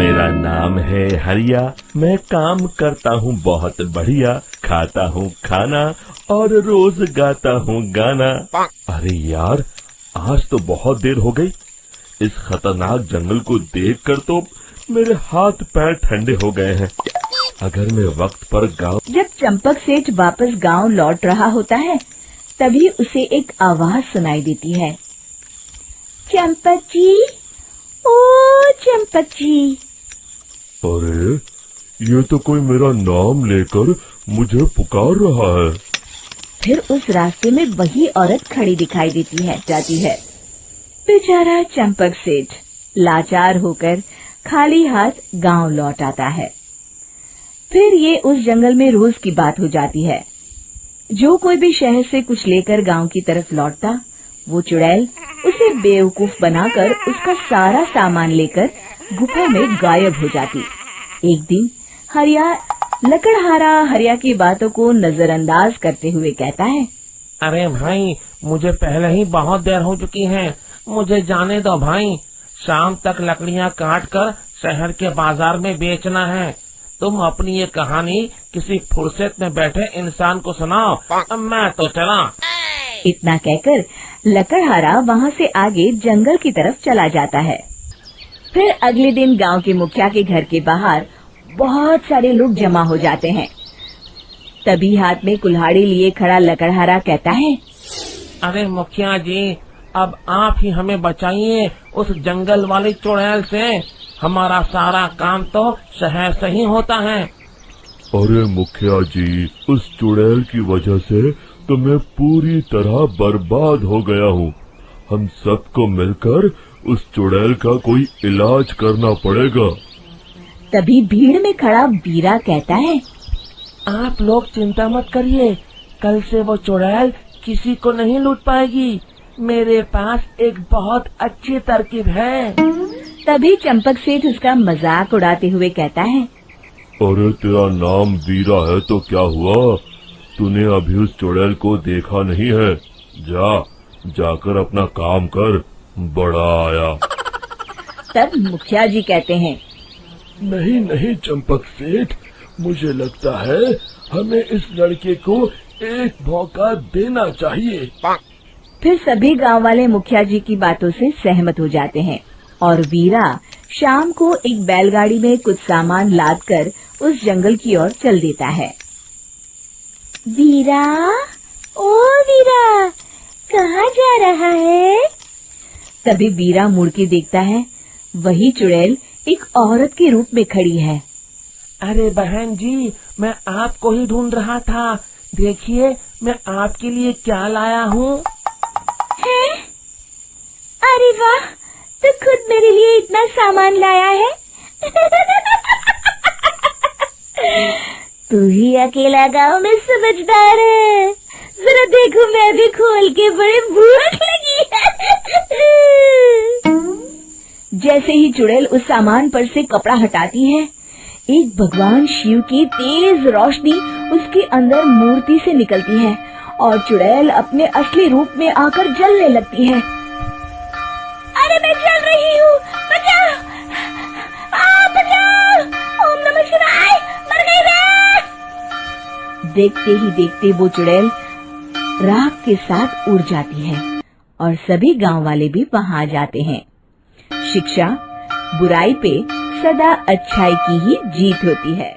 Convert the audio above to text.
मेरा नाम है हरिया, मैं काम करता हूँ बहुत बढ़िया, खाता हूँ खाना और रोज गाता हूँ गाना। अरे यार, आज तो बहुत देर हो गई। इस खतरनाक जंगल को देखकर तो मेरे हाथ पैर ठंडे हो गए हैं। अगर मैं वक्त पर गाँव। जब चंपक सेठ वापस गांव लौट रहा होता है, तभी उसे एक आवाज सुनाई देती है। चंपक जी, ओ चंपक जी। अरे, ये तो कोई मेरा नाम लेकर मुझे पुकार रहा है। फिर उस रास्ते में वही औरत खड़ी दिखाई देती है जाती है। बेचारा चंपक सेठ लाचार होकर खाली हाथ गांव लौट आता है। फिर ये उस जंगल में रोज की बात हो जाती है। जो कोई भी शहर से कुछ लेकर गांव की तरफ लौटता, वो चुड़ैल उसे बेवकूफ बनाकर उसका सारा सामान लेकर गुफा में गायब हो जाती। एक दिन लकड़हारा हरिया की बातों को नजरअंदाज करते हुए कहता है। अरे भाई, मुझे पहले ही बहुत देर हो चुकी है, मुझे जाने दो भाई। शाम तक लकड़ियाँ काट कर शहर के बाजार में बेचना है। तुम अपनी ये कहानी किसी फुर्सत में बैठे इंसान को सुनाओ, मैं तो चला। इतना कहकर लकड़हारा वहाँ से आगे जंगल की तरफ चला जाता है। फिर अगले दिन गांव के मुखिया के घर के बाहर बहुत सारे लोग जमा हो जाते हैं। तभी हाथ में कुल्हाड़ी लिए खड़ा लकड़हारा कहता है। अरे मुखिया जी, अब आप ही हमें बचाइए उस जंगल वाली चुड़ैल से। हमारा सारा काम तो शहर से ही होता है। अरे मुखिया जी, उस चुड़ैल की वजह से तो मैं पूरी तरह बर्बाद हो गया हूँ। हम सबको मिलकर उस चुड़ैल का कोई इलाज करना पड़ेगा। तभी भीड़ में खड़ा वीरा कहता है। आप लोग चिंता मत करिए, कल से वो चुड़ैल किसी को नहीं लूट पाएगी। मेरे पास एक बहुत अच्छी तरकीब है। तभी चंपक सेठ उसका मजाक उड़ाते हुए कहता है। अरे तेरा नाम वीरा है तो क्या हुआ? तूने अभी उस चुड़ैल को देखा नहीं है? जाकर अपना काम कर, बड़ा आया। तब मुखिया जी कहते हैं। नहीं चंपक सेठ, मुझे लगता है हमें इस लड़के को एक मौका देना चाहिए। फिर सभी गांव वाले मुखिया जी की बातों से सहमत हो जाते हैं और वीरा शाम को एक बैलगाड़ी में कुछ सामान लादकर उस जंगल की ओर चल देता है। वीरा, ओ वीरा, कहाँ जा रहा है? तभी वीरा मुड़ के देखता है, वही चुड़ैल एक औरत के रूप में खड़ी है। अरे बहन जी, मैं आपको ही ढूंढ रहा था। देखिए, मैं आपके लिए क्या लाया हूँ। अरे वाह, तो खुद मेरे लिए इतना सामान लाया है। तू ही अकेला गांव में समझदार है। जरा देखो, मैं भी खोल के, बड़े भूख लगी है। जैसे ही चुड़ैल उस सामान पर से कपड़ा हटाती है, एक भगवान शिव की तेज रोशनी उसके अंदर मूर्ति से निकलती है और चुड़ैल अपने असली रूप में आकर जलने लगती है। अरे मैं जल रही हूँ, बचाओ, बचाओ, ओम नमः शिवाय, मर गई मैं। देखते ही देखते वो चुड़ैल राख के साथ उड़ जाती है और सभी गांव वाले भी वहां आ जाते हैं। शिक्षा बुराई पे सदा अच्छाई की ही जीत होती है।